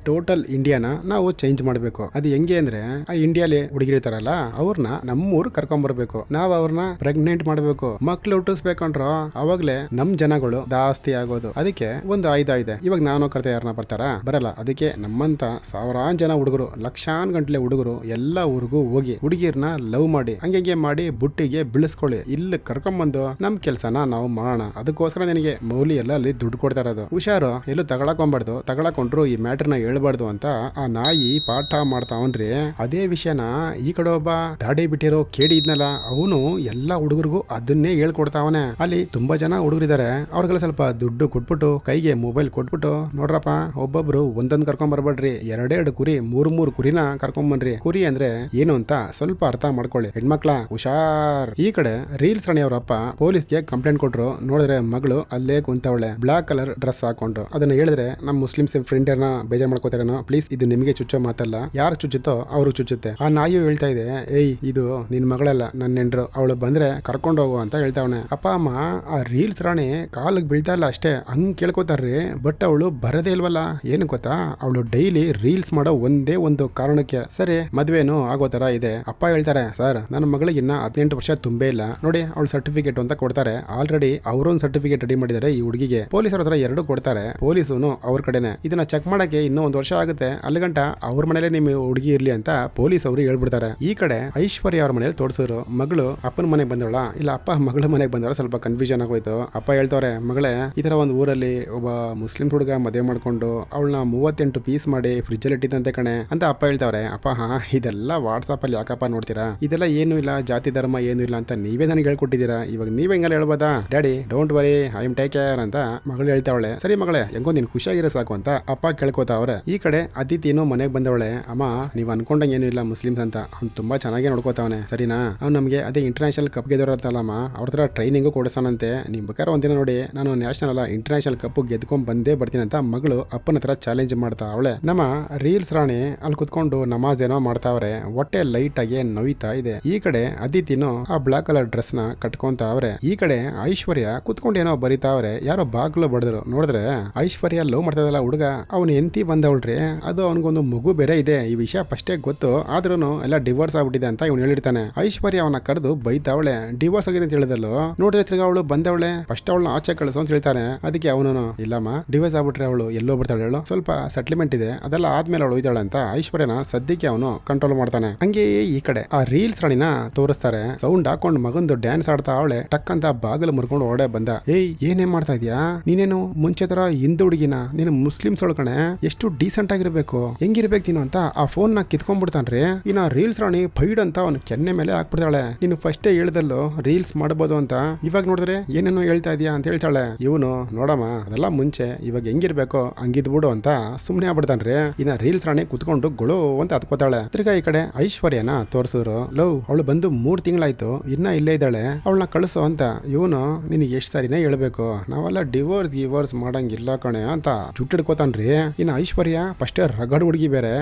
ಟೋಟಲ್ ಇಂಡಿಯಾನ ನಾವು ಚೇಂಜ್ ಮಾಡ್ಬೇಕು. ಅದು ಹೆಂಗೆ ಅಂದ್ರೆ ಆ ಇಂಡಿಯಾಲಿ ಹುಡುಗಿರ್ತಾರಲ್ಲ ಅವ್ರನ್ನ ನಮ್ಮೂರ್ ಕರ್ಕೊಂಡ್ ಬರ್ಬೇಕು, ನಾವ್ ಅವ್ರನ್ನ ಪ್ರೆಗ್ನೆಂಟ್ ಮಾಡ್ಬೇಕು, ಮಕ್ಳು ಹುಟ್ಟಿಸ್ಬೇಕಂಡ್ರು ಅವಾಗ್ಲೇ ನಮ್ ಜನಗಳು ಜಾಸ್ತಿ ಆಗೋದು. ಅದಕ್ಕೆ ಒಂದು ಆಯ್ದ ಇದೆ. ಇವಾಗ ನಾನು ಕರ್ತೆ ಯಾರನ್ನ ಬರ್ತಾರ ಬರಲ್ಲ. ಅದಕ್ಕೆ ನಮ್ಮಂತ ಸಾವಿರಾರು ಜನ ಹುಡುಗರು, ಲಕ್ಷಾನ್ ಗಂಟ್ಲೆ ಹುಡುಗರು ಎಲ್ಲ ಊರಿಗೂ ಹೋಗಿ ಹುಡುಗಿರ್ನ ಲವ್ ಮಾಡಿ ಹಂಗೆ ಮಾಡಿ ಬುಟ್ಟಿಗೆ ಬೀಳಿಸ್ಕೊಳ್ಳಿ, ಇಲ್ಲಿ ಕರ್ಕೊಂಡ್ಬಂದು ನಮ್ ಕೆಲ್ಸನ ನಾವು ಮಾಡೋಣ. ಅದಕ್ಕೋಸ್ಕರ ನಿನಗೆ ಮೌಲಿ ಎಲ್ಲ ಅಲ್ಲಿ ದುಡ್ಡು ಕೊಡ್ತಾ ಇರೋದು. ಹುಷಾರು, ಎಲ್ಲೂ ತಗೊಳಕೊಂಬಾರ್ದು, ತಗೊಳಕೊಂಡ್ರು ಈ ಮ್ಯಾಟರ್ನ ಹೇಳ್ಬಾರ್ದು ಅಂತ ಆ ನಾಯಿ ಪಾಠ ಮಾಡ್ತಾವನ್ರಿ. ಅದೇ ವಿಷಯನ ಈ ಕಡೆ ಒಬ್ಬ ದಾಡಿ ಬಿಟ್ಟಿರೋ ಕೇಳಿ ಇದ್ನಲ್ಲ, ಅವನು ಎಲ್ಲಾ ಹುಡುಗರಿಗೂ ಅದನ್ನೇ ಹೇಳ್ಕೊಡ್ತಾವನೆ. ಅಲ್ಲಿ ತುಂಬಾ ಜನ ಹುಡುಗರಿದ್ದಾರೆ. ಅವ್ರಿಗೆಲ್ಲ ಸ್ವಲ್ಪ ದುಡ್ಡು ಕೊಟ್ಬಿಟ್ಟು ಕೈಗೆ ಮೊಬೈಲ್ ಕೊಟ್ಬಿಟ್ಟು, ನೋಡ್ರಪ್ಪ ಒಬ್ಬೊಬ್ರು ಒಂದೊಂದು ಕರ್ಕೊಂಡ್ ಬರ್ಬೇಡ್ರಿ, ಎರಡೆರಡು ಕುರಿ ಮೂರ್ ಕುರಿನ ಕರ್ಕೊಂಡ್ ಬನ್ರಿ. ಕುರಿ ಅಂದ್ರೆ ಏನು ಅಂತ ಸ್ವಲ್ಪ ಅರ್ಥ ಮಾಡ್ಕೊಳ್ಳಿ ಹೆಣ್ಮಕ್ಳ, ಹುಷಾರ್. ಈ ಕಡೆ ರೀಲ್ಸ್ ರಾಣಿ ಅವ್ರ ಅಪ್ಪ ಪೊಲೀಸ್ಗೆ ಕಂಪ್ಲೇಂಟ್ ಕೊಟ್ರು. ನೋಡಿದ್ರೆ ಮಗಳು ಅಲ್ಲೇ ಕುಂತವಳೆ, ಬ್ಲಾಕ್ ಕಲರ್ ಡ್ರೆಸ್ ಹಾಕೊಂಡು. ಅದನ್ನ ಹೇಳಿದ್ರೆ ನಮ್ಮ ಮುಸ್ಲಿಮ್ಸ್ ಫ್ರೆಂಡ್ ನ ಬೇಜಾರ್ ಮಾಡ್ಕೋತಾರೇನೋ, ಪ್ಲೀಸ್ ಇದು ನಿಮಗೆ ಚುಚ್ಚೋ ಮಾತಲ್ಲ, ಯಾರು ಚುಚ್ಚುತ್ತೋ ಅವ್ರಿಗೆ ಚುಚ್ಚುತ್ತೆ. ಆ ನಾಯಿಯು ಹೇಳ್ತಾ ಇದೆ, ಏಯ್ ಇದು ನಿನ್ ಮಗಳಲ್ಲ ನನ್ನ ನೆಂಡ್ರು, ಅವಳು ಬಂದ್ರೆ ಕರ್ಕೊಂಡು ಹೋಗು ಅಂತ ಹೇಳ್ತಾವನೆ. ಅಪ್ಪ ಅಮ್ಮ ಆ ರೀಲ್ಸ್ ರಾಣಿ ಕಾಲಿಗೆ ಬೀಳ್ತಾ ಇಲ್ಲ ಅಷ್ಟೇ, ಹಂಗ್ ಕೇಳ್ಕೊತಾರ್ರಿ. ಬಟ್ ಅವಳು ಬರದೇ ಇಲ್ವಲ್ಲ. ಏನು ಗೊತ್ತಾ, ಅವಳು ಡೈಲಿ ರೀಲ್ಸ್ ಮಾಡೋ ಒಂದೇ ಒಂದು ಕಾರಣಕ್ಕೆ. ಸರಿ ಮದ್ವೆನೂ ಆಗೋ ತರ ಇದೆ. ಅಪ್ಪ ಹೇಳ್ತಾರೆ, ಸರ್ ನನ್ನ ಮಗಳಿಗೆ ಇನ್ನ 18 ವರ್ಷ ತುಂಬೇ ಇಲ್ಲ ನೋಡಿ, ಅವಳು ಸರ್ಟಿಫಿಕೇಟ್ ಅಂತ ಕೊಡ್ತಾರೆ. ಆಲ್ರೆಡಿ ಅವರೊಂದು ಸರ್ಟಿಫಿಕೇಟ್ ರೆಡಿ ಮಾಡಿದ್ದಾರೆ ಈ ಹುಡುಗಿಗೆ. ಪೊಲೀಸರ ಹತ್ರ 2 ಕೊಡ್ತಾರೆ. ಪೊಲೀಸನು ಅವ್ರ ಕಡೆನೆ. ಇದನ್ನ ಚೆಕ್ ಮಾಡಕ್ಕೆ ಇನ್ನೂ 1 ವರ್ಷ ಆಗುತ್ತೆ. ಅಲ್ಲಿಗಂಟ ಅವ್ರ ಮನೇಲೆ ನಿಮ್ ಹುಡುಗಿ ಇರ್ಲಿ ಅಂತ ಪೊಲೀಸ್ ಅವರು ಹೇಳ್ಬಿಡ್ತಾರೆ. ಈ ಕಡೆ ಐಶ್ವರ್ಯ ಅವ್ರ ಮನೇಲಿ ತೋರಿಸಿದ್ರು. ಮಗಳು ಅಪ್ಪನ ಮನೆಗೆ ಬಂದವಳ ಇಲ್ಲ ಅಪ್ಪ ಮಗಳ ಮನೆಗೆ ಬಂದವಳ, ಸ್ವಲ್ಪ ಕನ್ಫ್ಯೂಷನ್ ಆಗೋಯ್ತು. ಅಪ್ಪ ಹೇಳ್ತವ್ರೆ, ಮಗಳೇ ಈ ತರ ಒಂದು ಊರಲ್ಲಿ ಒಬ್ಬ ಮುಸ್ಲಿಂ ಹುಡುಗ ಮದುವೆ ಮಾಡ್ಕೊಂಡು ಅವಳನ್ನ 38 ಪೀಸ್ ಮಾಡಿ ಫ್ರಿಜ್ ಅಲ್ಲಿ ಇಟ್ಟಿದ್ದಂತೆ ಕಣೆ ಅಂತ ಅಪ್ಪ ಹೇಳ್ತಾವ್ರೆ. ಅಪ್ಪ ಹಾ ಇದೆಲ್ಲ ವಾಟ್ಸಾಪ್ ಅಲ್ಲಿ ಯಾಕಪ್ಪ ನೋಡ್ತೀರಾ, ಇದೆಲ್ಲ ಏನು ಇಲ್ಲ, ಜಾತಿ ಧರ್ಮ ಏನು ಇಲ್ಲ ಅಂತ ನೀವೇ ನನಗೆ ಹೇಳ್ಕೊಟ್ಟಿದ್ದೀರಾ, ಇವಾಗ ನೀವೇ ಹೆಂಗಲ್ಲ ಹೇಳ್ಬೋದಾ daddy, don't worry I M tech care ಅಂತ ಮಗಳು ಹೇಳ್ತಾವಳೆ. ಸರಿ ಮಗಳೇ ಹೆಂಗೋ ನೀನ್ ಖುಷಿಯಾಗಿರೋ ಸಾಕು ಅಂತ ಅಪ್ಪ ಕೇಳ್ಕೊತಾವ್ರೆ. ಈ ಕಡೆ ಅದಿತಿನೂ ಮನೆಗೆ ಬಂದವಳೆ. ಅಮ್ಮ ನೀವ್ ಅನ್ಕೊಂಡಂಗೆ ಏನು ಇಲ್ಲ ಮುಸ್ಲಿಮ್ಸ್ ಅಂತ, ಅವ್ನು ತುಂಬಾ ಚೆನ್ನಾಗಿ ನೋಡ್ಕೋತಾವನೆ ಸರಿನಾ, ಅವ್ನು ನಮಗೆ ಅದೇ ಇಂಟರ್ನ್ಯಾಷನಲ್ ಕಪ್ ಗೆದ್ದವರತ್ತಲ್ಲಮ್ಮ ಅವ್ರ ಹತ್ರ ಟ್ರೈನಿಂಗು ಕೊಡಿಸೋಣಂತೆ. ನಿಮ್ ಬೇಕಾದ್ರೆ ಒಂದಿನ ನೋಡಿ ನಾನು ನ್ಯಾಷನಲ್ ಅಲ್ಲ ಇಂಟರ್ನ್ಯಾಷನಲ್ ಕಪ್ ಗೆದ್ಕೊಂಡ್ ಬಂದೇ ಬರ್ತೀನಿ ಅಂತ ಮಗಳು ಅಪ್ಪನ ಹತ್ರ ಚಾಲೆಂಜ್ ಮಾಡ್ತಾ ಅವಳೆ. ನಮ್ಮ ರೀಲ್ಸ್ ರಾಣಿ ಅಲ್ಲಿ ಕುತ್ಕೊಂಡು ನಮಾಜ್ ಏನೋ ಮಾಡ್ತಾವ್ರೆ. ಹೊಟ್ಟೆ ಲೈಟ್ ಆಗಿ ನೋಯ್ತಾ ಇದೆ. ಈ ಕಡೆ ಅದಿತಿನೂ ಆ ಬ್ಲಾಕ್ ಕಲರ್ ಡ್ರೆಸ್ ನ ಕಟ್ಕೊಂತ ಅವ್ರೆ. ಈ ಕಡೆ ಐಶ್ವರ್ಯ ಕುತ್ಕೊಂಡು ಏನೋ ಬರಿತಾವ್ರೆ. ಯಾರೋ ಬಾಗ್ಲು ಬಡದ್ರು. ನೋಡಿದ್ರೆ ಐಶ್ವರ್ಯ ಲವ್ ಮಾಡ್ತದಲ್ಲ ಹುಡುಗ, ಅವ್ನು ಎಂತಿ ಬಂದವಳ್ರಿ. ಅದು ಅವನಿಗೊಂದು ಮಗು ಬೇರೆ ಇದೆ. ಈ ವಿಷಯ ಫಸ್ಟೇ ಗೊತ್ತು, ಆದ್ರೂ ಎಲ್ಲ ಡಿವೋರ್ಸ್ ಆಗ್ಬಿಟ್ಟಿದೆ ಅಂತ ಇವ್ನು ಹೇಳಿರ್ತಾನೆ. ಐಶ್ವರ್ಯ ಅವನ ಕರೆದು ಬೈತಾವಳೆ. ಡಿವೋರ್ಸ್ ಆಗಿದೆ ಅಂತ ಹೇಳಿದಲ್ಲೋ, ನೋಡ್ರೆ ತಿರ್ಗಾ ಅವಳು ಬಂದವಳೆ, ಫಸ್ಟ್ ಅವಳನ್ನ ಆಚೆ ಕಳಿಸೋ ಅಂತ ಹೇಳ್ತಾನೆ. ಅದಕ್ಕೆ ಅವನು ಇಲ್ಲಮ್ಮ ಡಿವೋರ್ಸ್ ಆಗ್ಬಿಟ್ರೆ ಅವಳು ಎಲ್ಲೋ ಬಿಡ್ತಾಳೆ ಹೇಳು, ಸ್ವಲ್ಪ ಸೆಟ್ಲ್ಮೆಂಟ್ ಇದೆ ಅದೆಲ್ಲ ಆದ್ಮೇಲೆ ಅವಳು ಒಯ್ದಾಳೆ ಅಂತ ಐಶ್ವರ್ಯನ ಸದ್ಯಕ್ಕೆ ಅವನು ಕಂಟ್ರೋಲ್ ಮಾಡ್ತಾನೆ. ಹಂಗೆ ಈ ಕಡೆ ಆ ರೀಲ್ಸ್ ರಾಣಿನ ತೋರಿಸ್ತಾರೆ. ಸೌಂಡ್ ಹಾಕೊಂಡು ಮಗಂದು ಡ್ಯಾನ್ಸ್ ಆಡ್ತಾ ಅವಳೆ. ಟಕ್ ಅಂತ ಬಾಗಿಲು ಮುರ್ಕೊಂಡು ಓಡೆ ಬಂದ. ಏಯ್ ಏನೇನ್ ಮಾಡ್ತಾ ಇದ್ಯಾ ನೀನೇನು ಮುಂಚೆ ತರ ಹಿಂದೂ ಹುಡುಗಿನ, ನೀನು ಮುಸ್ಲಿಮ್ಸ್ ಒಳಕಣೆ, ಎಷ್ಟು ಡೀಸೆಂಟ್ ಆಗಿರ್ಬೇಕು, ಹೆಂಗಿರ್ಬೇಕು ನೀನು ಅಂತ ಆ ಫೋನ್ ನ ಕಿತ್ಕೊಂಡ್ಬಿಡ್ತಾನ್ರಿ. ಇನ್ನ ರೀಲ್ಸ್ ರಾಣಿ ಫೈಡ್ ಅಂತ ಅವನು ಕೆನ್ನೆ ಮೇಲೆ ಹಾಕ್ಬಿಡ್ತಾಳೆ. ನೀನು ಫಸ್ಟೇ ಹೇಳ್ದಲ್ಲೋ ರೀಲ್ಸ್ ಮಾಡಬಹುದು ಅಂತ, ಇವಾಗ ನೋಡಿದ್ರೆ ಏನೇನೋ ಹೇಳ್ತಾ ಇದೀಯಾ ಅಂತ ಹೇಳ್ತಾಳೆ. ಇವನು ನೋಡಮ್ಮ ಅದೆಲ್ಲ ಮುಂಚೆ, ಇವಾಗ ಹೆಂಗಿರ್ಬೇಕೋ ಹಂಗಿದ್ಬಿಡು ಅಂತ ಸುಮ್ನೆ ಆಗ್ಬಿಡ್ತಾನ್ರಿ. ಇನ್ನ ರೀಲ್ಸ್ ರಾಣಿ ಕುತ್ಕೊಂಡು ಗೊಳು ಅಂತ ಹತ್ಕೋತಾಳೆ. ತಿರ್ಗಾ ಈ ಕಡೆ ಐಶ್ವರ್ಯನ ತೋರಿಸಿದ್ರು. ಲವ್ ಅವಳು ಬಂದು 3 ತಿಂಗಳಾಯ್ತು, ಇನ್ನ ಇಲ್ಲೇ ಇದ್ದಾಳೆ, ಅವಳನ್ನ ಕಳಿಸೋ ಅಂತ. ಇವನು ನಿನಗೆ ಎಷ್ಟು ಸಾರಿನೇ ಹೇಳ್ಬೇಕು, ನಾವೆಲ್ಲ ಡಿವೋರ್ಸ್ ಗಿವರ್ಸ್ ಮಾಡಂಗಿಲ್ಲ ಕಣೆ ಅಂತ ಜುಟ್ಟಿಡ್ಕೋತಾನ್ರಿ. ಇನ್ನು ಐಶ್ವರ್ಯ ಫಸ್ಟ್ ರಗಡ್ ಹುಡುಗಿ ಬೇರೆ,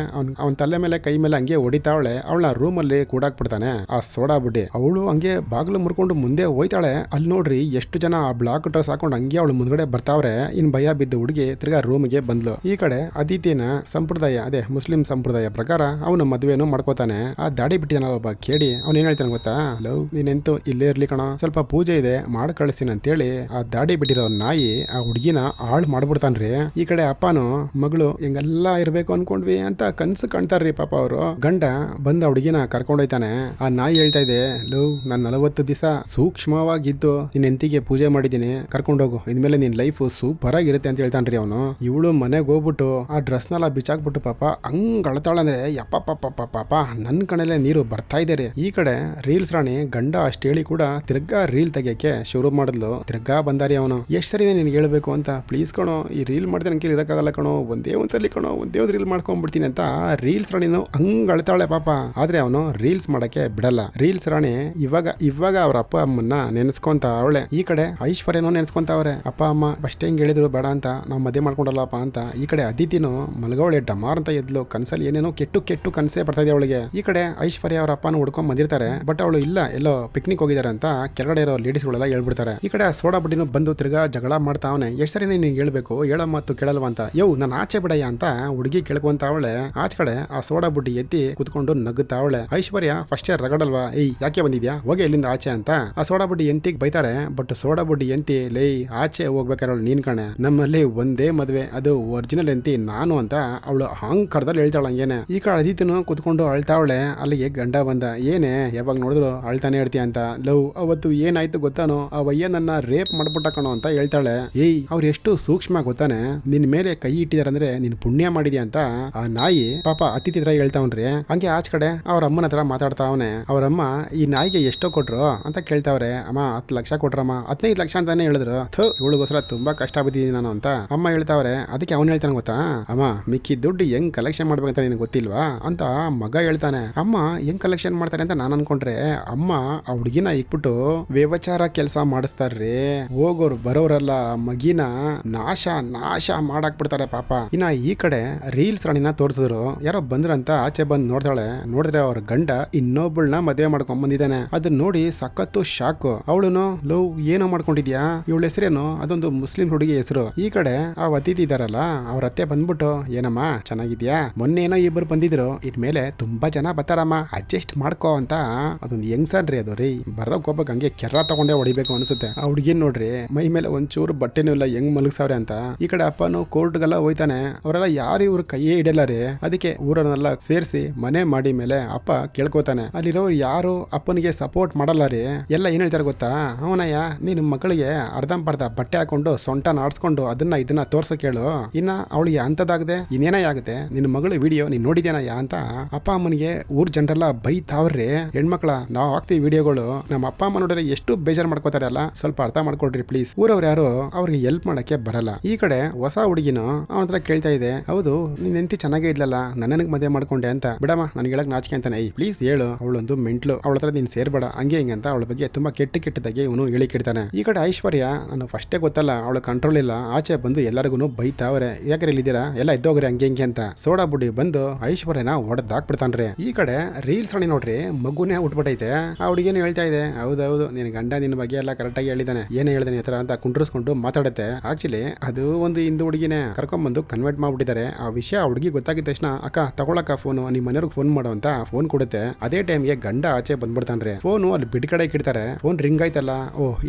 ಅವನ್ ತಲೆ ಮೇಲೆ ಕೈ ಮೇಲೆ ಹಂಗೆ ಹೊಡಿತಾವಳೆ. ಅವಳ ರೂಮ್ ಅಲ್ಲಿ ಕೂಡಾಕ್ಬಿಡ್ತಾನೆ ಆ ಸೋಡಾ ಬುಡ್ಡಿ. ಅವಳು ಹಂಗೆ ಬಾಗ್ಲು ಮುರ್ಕೊಂಡು ಮುಂದೆ ಹೋಯ್ತಾಳೆ. ಅಲ್ಲಿ ನೋಡ್ರಿ ಎಷ್ಟು ಜನ ಆ ಬ್ಲಾಕ್ ಡ್ರೆಸ್ ಹಾಕೊಂಡು ಹಂಗೆ ಅವಳು ಮುಂದ್ಗಡೆ ಬರ್ತಾವ್ರೆ. ಇನ್ ಭಯ ಬಿದ್ದ ಹುಡುಗಿ ತಿರ್ಗಾ ರೂಮ್ಗೆ ಬಂದ್ಲು. ಈ ಕಡೆ ಅದಿತಿನ ಸಂಪ್ರದಾಯ, ಅದೇ ಮುಸ್ಲಿಂ ಸಂಪ್ರದಾಯ ಪ್ರಕಾರ ಅವನು ಮದ್ವೆನು ಮಾಡ್ಕೋತಾನೆ. ಆ ದಾಡಿ ಬಿಟ್ಟಿದಾನ ಒಬ್ಬ ಕೇಳಿ ಅವ್ನು ಏನ್ ಹೇಳ್ತಾನೆ ಗೊತ್ತಾ, ಲವ್ ನೀನೆಂತೂ ಇಲ್ಲೇ ಇರ್ಲಿ ಕಣ, ಸ್ವಲ್ಪ ಪೂಜೆ ಇದೆ ಮಾಡ್ ಕಳಿಸ್ತೀನಿ ಅಂತೇಳಿ ಆ ದಾಡಿ ಬಿಟ್ಟಿರೋ ನಾಯಿ ಆ ಹುಡುಗಿನ ಹಾಳು ಮಾಡ್ಬಿಡ್ತಾನ್ರಿ. ಈ ಕಡೆ ಅಪ್ಪನು ಮಗಳು ಹಿಂಗೆಲ್ಲಾ ಇರ್ಬೇಕು ಅನ್ಕೊಂಡ್ವಿ ಅಂತ ಕನ್ಸು ಕಾಣ್ತಾರ್ರಿ ಪಾಪ ಅವರು. ಗಂಡ ಬಂದ ಹುಡುಗಿನ ಕರ್ಕೊಂಡೋಯ್ತಾನೆ. ಆ ನಾಯಿ ಹೇಳ್ತಾ ಇದೆ, ಲವ್ ನಾನ್ 40 ದಿವಸ ಸೂಕ್ಷ್ಮವಾಗಿದ್ದು ನಿನ್ ಹೆಂಡತಿಗೆ ಪೂಜೆ ಮಾಡಿದೀನಿ, ಕರ್ಕೊಂಡೋಗು, ಇದ್ಮೇಲೆ ನಿನ್ ಲೈಫ್ ಸೂಪರ್ ಆಗಿರುತ್ತೆ ಅಂತ ಹೇಳ್ತಾನ್ರಿ ಅವನು. ಇವಳು ಮನೆಗೆ ಹೋಗ್ಬಿಟ್ಟು ಆ ಡ್ರೆಸ್ನೆಲ್ಲ ಬಿಚ್ಚಾಕ್ಬಿಟ್ಟು ಪಾಪ ಹಂಗ್ ಅಳ್ತಾಳಂದ್ರೆ ಯಪ್ಪ ಪಾಪ ನನ್ ಕಣಲೆ ನೀರು ಬರ್ತಾ ಇದೆ ರೀ. ಈ ಕಡೆ ರೀಲ್ಸ್ ರಾಣಿ ಗಂಡ ಅಷ್ಟ್ ಹೇಳಿ ಕೂಡ ತಿರ್ಗಾ ರೀಲ್ ತೆಗಿಯಕ್ಕೆ ಶುರು ಮಾಡಿದ್ಲು. ತಿರ್ಗಾ ಬಂದಾರಿ ಅವನು. ಎಷ್ಟ್ ಸರಿ ನಿನ್ಗೆ ಹೇಳ್ಬೇಕು ಅಂತ, ಪ್ಲೀಸ್ ಕಣೋ ಈ ರೀಲ್ ಮಾಡಿದ್ರೆ ನನಗೆ ಇರಕ್ಕಾಗಲ್ಲ ಕಣೋ, ಒಂದೇ ಒಂದ್ಸಲಿ ಕಣೋ, ಒಂದೇ ಒಂದು ರೀಲ್ ಮಾಡ್ಕೊಂಡ್ಬಿಡ್ತೀನಿ ಅಂತ ರೀಲ್ಸ್ ರಾಣಿನು ಹಂಗ್ ಅಳ್ತಾಳೆ ಪಾಪ. ಆದ್ರೆ ಅವನು ರೀಲ್ಸ್ ಮಾಡಕ್ಕೆ ಬಿಡಲ್ಲ. ರೀಲ್ಸ್ ರಾಣಿ ಇವಾಗ ಅವ್ರ ಅಪ್ಪ ಅಮ್ಮನ್ನ ನೆನೆಸ್ಕೊಂತ ಅವಳೆ. ಈ ಕಡೆ ಐಶ್ವರ್ಯನೂ ನೆನೆಸ್ಕೊಂತಾವ್ರೆ. ಅಪ್ಪ ಅಮ್ಮ ಫಸ್ಟ್ ಹೆಂಗ್ ಹೇಳಿದ್ರು ಬೇಡ ಅಂತ, ನಾವು ಮದುವೆ ಮಾಡ್ಕೊಂಡಲ್ಲಪ್ಪ ಅಂತ. ಈ ಕಡೆ ಅದಿತಿನು ಮಲಗವಳೆ ಡಮಾರ್ ಅಂತ ಎದ್ಲು. ಕನ್ಸಲ್ಲಿ ಏನೇನೋ ಕೆಟ್ಟು ಕನ್ಸೇ ಬರ್ತಾ ಇದೆ ಅವಳಿಗೆ. ಈ ಕಡೆ ಐಶ್ವರ್ಯ ಅವ್ರ ಅಪ್ಪನ ಹುಡ್ಕೊಂಡ್ ಬಂದಿರ್ತಾರೆ. ಬಟ್ ಅವಳು ಇಲ್ಲ, ಎಲ್ಲೋ ಪಿಕ್ನಿಕ್ ಹೋಗಿದ್ದಾರೆ ಅಂತ ಕೆಳಗಡೆ ಇರೋ ಲೇಡೀಸ್ ಗಳೆಲ್ಲ ಹೇಳ್ಬಿಡ್ತಾರೆ. ಈ ಕಡೆ ಸೋಡಾ ಬುಡ್ಡಿನೂ ಬಂದು ತಿರ್ಗಾ ಜಗಳ ಮಾಡ್ತಾವನೆ. ಎಷ್ಟ್ ಸರಿ ನೀನು ಹೇಳ್ಬೇಕು, ಹೇಳೋ ಮಾತು ಕೇಳಲ್ವ ಅಂತ. ನಾನು ಆಚೆ ಬಿಡಯ್ಯ ಅಂತ ಹುಡುಗಿ ಕೇಳ್ಕೊಂತ ಅವಳೆ. ಆಚೆ ಕಡೆ ಆ ಸೋಡಾ ಬುಡ್ಡಿ ಎತ್ತಿ ಕುತ್ಕೊಂಡು ನಗುತ್ತಾವಳೆ. ಐಶ್ವರ್ಯ ಫಸ್ಟ್ ರಗಡಲ್ವಾ, ಯಾಕೆ ಬಂದಿದ್ಯಾ, ಹೋಗಿ ಇಲ್ಲಿಂದ ಆಚೆ ಅಂತ ಆ ಸೋಡಾ ಬುಡ್ಡಿ ಎಂತಿಗೆ ಬೈತಾರೆ. ಬಟ್ ಸೋಡಾ ಬುಡ್ಡಿ ಎಂತಿ, ಆಚೆ ಹೋಗ್ಬೇಕಾರೆ ನೀನ್ ಕಣೆ, ನಮ್ಮಲ್ಲಿ ಒಂದೇ ಮದ್ವೆ, ಅದು ಒರಿಜಿನಲ್ ಎಂತಿ ನಾನು ಅಂತ ಅವಳು ಹಂಗ್ ಕರ್ದಲ್ಲಿ ಹೇಳ್ತಾಳ ಹಂಗೇನೆ. ಈ ಕಡೆ ಅದಿತಿನು ಕುತ್ಕೊಂಡು ಅಳ್ತಾವಳೆ. ಅಲ್ಲಿಗೆ ಗಂಡ ಬಂದ. ಏನೇ ಯಾವಾಗ ನೋಡಿದ್ರು ಅಳ್ತಾನೆ ಇರ್ತೀಯ ಅಂತ. ಲವ್ ಅವತ್ತು ಏನಾಯ್ತು ಗೊತ್ತಾನೋ, ಆ ವಯ್ಯ ನನ್ನ ರೇಪ್ ಮಾಡ್ಬಿಟ್ಟ ಕಣೋ ಅಂತ ಹೇಳ್ತಾಳೆ. ಅವ್ರು ಎಷ್ಟು ಸೂಕ್ಷ್ಮ ಗೊತ್ತಾನೆ, ನಿನ್ ಮೇಲೆ ಕೈ ಇಟ್ಟಿದಾರಂದ್ರೆ ನೀನ್ ಪುಣ್ಯ ಮಾಡಿದ್ಯಾ ಅಂತ ಆ ನಾಯಿ ಪಾಪ ಅತಿಥಿ ಹತ್ರ ಹೇಳ್ತಾವನ್ರಿ. ಹಂಗೆ ಆಚ ಕಡೆ ಅವ್ರ ಅಮ್ಮನ ಹತ್ರ ಮಾತಾಡ್ತಾವನೆ. ಅವ್ರಮ್ಮ ಈ ನಾಯಿಗೆ ಎಷ್ಟೋ ಕೊಟ್ರು ಅಂತ ಕೇಳ್ತಾವ್ರೆ. ಅಮ್ಮ 10 ಲಕ್ಷ ಕೊಟ್ರಮ್ಮ, 15 ಲಕ್ಷ ಅಂತಾನೆ ಹೇಳಿದ್ರು. ಇವಳಿಗೋಸ್ಕರ ತುಂಬಾ ಕಷ್ಟ ಬಿದ್ದಿದ್ದೀನಿ ನಾನು ಅಂತ ಅಮ್ಮ ಹೇಳ್ತಾವ್ರೆ. ಅದಕ್ಕೆ ಅವ್ನು ಹೇಳ್ತಾನೆ ಗೊತ್ತಾ, ಅಮ್ಮ ಮಿಕ್ಕಿ ದುಡ್ಡು ಹೆಂಗ್ ಕಲೆಕ್ಷನ್ ಮಾಡ್ಬೇಕಂತ ನಿನಗೆ ಗೊತ್ತಿಲ್ವಾ ಅಂತ ಮಗ ಹೇಳ್ತಾನೆ. ಅಮ್ಮ ಹೆಂಗ್ ಕಲೆಕ್ಷನ್ ಮಾಡ್ತಾರೆ ಅಂತ ನಾನು ಅನ್ಕೊಂಡ್ರೆ ಅಮ್ಮ ಆ ಹುಡುಗಿನ ಇಕ್ಬಿಟ್ಟು ವ್ಯವಚಾರ ಕೆಲಸ ಮಾಡಿಸ್ತಾರ್ರಿ. ಹೋಗೋರು ಬರೋರೆಲ್ಲ ಮಗಿನ ನಾಶ ಮಾಡಾಕ್ ಬಿಡ್ತಾರೆ ಪಾಪ. ಇನ್ನ ಈ ಕಡೆ ರೀಲ್ಸ್ ರಾಣಿನ ತೋರ್ಸಿದ್ರು. ಯಾರೋ ಬಂದ್ರಂತ ಆಚೆ ಬಂದ್ ನೋಡಿದ್ರೆ ಅವ್ರ ಗಂಡ ಇನ್ನೊಬ್ಬಳನ್ನ ಮದುವೆ ಮಾಡ್ಕೊಂಡ್ ಬಂದಿದ್ದಾನೆ. ಅದನ್ನ ನೋಡಿ ಸಖತ್ತು ಶಾಕ್. ಅವಳುನು ಲವ್ ಏನೋ ಮಾಡ್ಕೊಂಡಿದ್ಯಾ, ಇವಳ ಹೆಸರೇನು, ಅದೊಂದು ಮುಸ್ಲಿಂ ಹುಡುಗಿ ಹೆಸರು. ಈ ಕಡೆ ಆ ಅತಿಥಿ ಇದಾರಲ್ಲ ಅವ್ರ ಅತ್ತೆ ಬಂದ್ಬಿಟ್ಟು, ಏನಮ್ಮ ಚೆನ್ನಾಗಿದ್ಯಾ, ಮೊನ್ನೆ ಏನೋ ಇಬ್ಬರು ಬಂದಿದ್ರು, ಇದ್ಮೇಲೆ ತುಂಬಾ ಜನ ಬರ್ತಾರಮ್ಮ, ಅಡ್ಜಸ್ಟ್ ಮಾಡ್ಕೋ ಅಂತ. ಅದೊಂದು ಹೆಂಗ್ಸನ್ರಿ ಅದು ರೀ, ಬರೋಕ್ ಹೋಗ್ಬೇಕು ಹಂಗೆ ಕೆರ ತಗೊಂಡೇ ಹೊಡಿಬೇಕು ಅನ್ಸುತ್ತೆ. ಆ ಹುಡುಗಿನ್ ನೋಡ್ರಿ ಮೈ ಮೇಲೆ ಒಂಚೂರು ಬಟ್ಟೆನೂ ಇಲ್ಲ, ಹೆಂಗ್ ಮಲಗ್ಸಾವ್ರೆ ಅಂತ. ಈ ಕಡೆ ಅಪ್ಪನು ಕೋರ್ಟ್ಗೆಲ್ಲ ಹೋಯ್ತಾನೆ. ಅವರೆಲ್ಲ ಯಾರು ಇವ್ರ ಕೈಯೇ ಇಡಲ್ಲ ರೀ. ಅದಕ್ಕೆ ಊರನ್ನೆಲ್ಲ ಸೇರಿಸಿ ಮನೆ ಮಾಡಿ ಮೇಲೆ ಅಪ್ಪ ಕೇಳ್ಕೋತಾನೆ. ಅಲ್ಲಿರೋರು ಯಾರು ಅಪ್ಪನಿಗೆ ಸಪೋರ್ಟ್ ಮಾಡಲ್ಲ ರೀ. ಎಲ್ಲ ಏನ್ ಹೇಳ್ತಾರೆ ಗೊತ್ತಾ, ಅವನಯ್ಯ ನಿನ್ ಮಗಳಿಗೆ ಅರ್ಧಂಬರ್ಧ ಬಟ್ಟೆ ಹಾಕೊಂಡು ಸೊಂಟ ನಾಡ್ಸ್ಕೊಂಡು ಇದನ್ನ ತೋರ್ಸಕ್ ಹೇಳು, ಇನ್ನ ಅವಳಿಗೆ ಅಂತದಾಗದೆ ಇನ್ನೇನೇ ಆಗುತ್ತೆ, ನಿನ್ನ ಮಗಳು ವಿಡಿಯೋ ನೀನ್ ನೋಡಿದೇನಯ್ಯ ಅಂತ ಅಪ್ಪ ಅಮ್ಮನಿಗೆ ಊರ್ ಜನರೆಲ್ಲ ಬೈತಾವ್ರಿ. ಹೆಣ್ಮಕ್ಳ ನಾವು ಹಾಕ್ತಿವಿ ವಿಡಿಯೋಗಳು, ನಮ್ಮ ಅಪ್ಪ ಅಮ್ಮ ನೋಡಿದ್ರೆ ಎಷ್ಟು ಬೇಜಾರ್ ಮಾಡ್ಕೋತಾರೆ ಅಲ್ಲ, ಸ್ವಲ್ಪ ಅರ್ಥ ಮಾಡ್ಕೊಡ್ರಿ ಪ್ಲೀಸ್. ಊರವ್ರು ಯಾರು ಅವ್ರಿಗೆ ಹೆಲ್ಪ್ ಮಾಡಕ್ಕೆ ಬರಲ್ಲ. ಈ ಕಡೆ ಹೊಸ ಹುಡುಗಿನು ಅವನ ಹತ್ರ ಕೇಳ್ತಾ ಇದೆ, ಹೌದು ನೀನ್ ಎಂತಿ ಚೆನ್ನಾಗೇ ಇದ್ಲಲ್ಲ, ನನಗೆ ಮದುವೆ ಮಾಡ್ಕೊಂಡೆ ಅಂತ. ಬಿಡಮ್ಮ ನನಗೆ ಹೇಳಕ್ ನಾಚಿಕೆ ಅಂತಾನೆ, ಪ್ಲೀಸ್ ಹೇಳು, ಅವಳೊಂದು ಮೆಂಟ್ಲು, ಅವಳ ಹತ್ರ ನೀನ್ ಸೇರ್ಬೇಡ ಹಂಗೆ ಹಿಂಗೆ ಅಂತ ಅವಳ ಬಗ್ಗೆ ತುಂಬಾ ಕೆಟ್ಟದಾಗಿ ಇವನು ಹೇಳಿಕಿಡ್ತಾನೆ. ಈ ಕಡೆ ಐಶ್ವರ್ಯ ನಾನು ಫಸ್ಟೇ ಗೊತ್ತಲ್ಲ ಅವಳ ಕಂಟ್ರೋಲ್ ಇಲ್ಲ, ಆಚೆ ಬಂದು ಎಲ್ಲರಿಗೂ ಬೈತಾವ್ರೆ, ಯಾಕ್ರೆ ಇಲ್ಲಿದ್ದೀರಾ ಎಲ್ಲ ಎದ್ದೋಗ್ರಿ ಹಂಗೆ ಹಿಂಗೆ ಅಂತ. ಸೋಡಾ ಬುಡ್ಡಿ ಬಂದು ಐಶ್ವರ್ಯನ ಹೊಡೆದಾಕ್ಬಿಡ್ತಾನ್ರಿ. ಈ ಕಡೆ ರೀಲ್ಸ್ ರಾಣಿ ನೋಡ್ರಿ ಮಗುನೇ ಹುಟ್ಬಿಟ್ಟೈತೆ. ಆ ಹುಡುಗಿನ ಹೇಳ್ತಾ ಇದೆ, ಹೌದೌದು ನಿನ್ ಗಂಡ ನಿನ್ನ ಬಗ್ಗೆ ಎಲ್ಲ ಕರೆಕ್ಟ್ ಆಗಿ ಹೇಳಿದಾನೆ, ಏನೇ ಹೇಳಿದಾನೆ ಹತ್ರ ಅಂತ ಕುಂಡ್ರಿಸ್ಕೊಂಡು ಮಾತಾಡುತ್ತೆ. ಆಕ್ಚುಲಿ ಅದು ಒಂದು ಹಿಂದೂ ಹುಡುಗಿನೇ ಕರ್ಕೊಂಡ್ಬಂದು ಕನ್ವರ್ಟ್ ಮಾಡ್ಬಿಟ್ಟಿದ್ದಾರೆ. ಆ ವಿಷಯ ಹುಡುಗಿ ಗೊತ್ತಾಗಿದ ತಕ್ಷಣ ಅಕ್ಕ ತಗೊಳಕ ಫೋನು, ನಿಮ್ಮ ಮನೆಯವ್ರಿಗೆ ಫೋನ್ ಮಾಡು ಅಂತ ಫೋನ್ ಕೊಡುತ್ತೆ. ಅದೇ ಟೈಮ್ಗೆ ಗಂಡ ಆಚೆ ಬಂದ್ಬಿಡ್ತಾನ್ರಿ. ಫೋನು ಅಲ್ಲಿ ಬಿಡ್ ಕಡೆ ಇಡ್ತಾರೆ. ಫೋನ್ ರಿಂಗ್ ಆಯ್ತಲ್ಲ,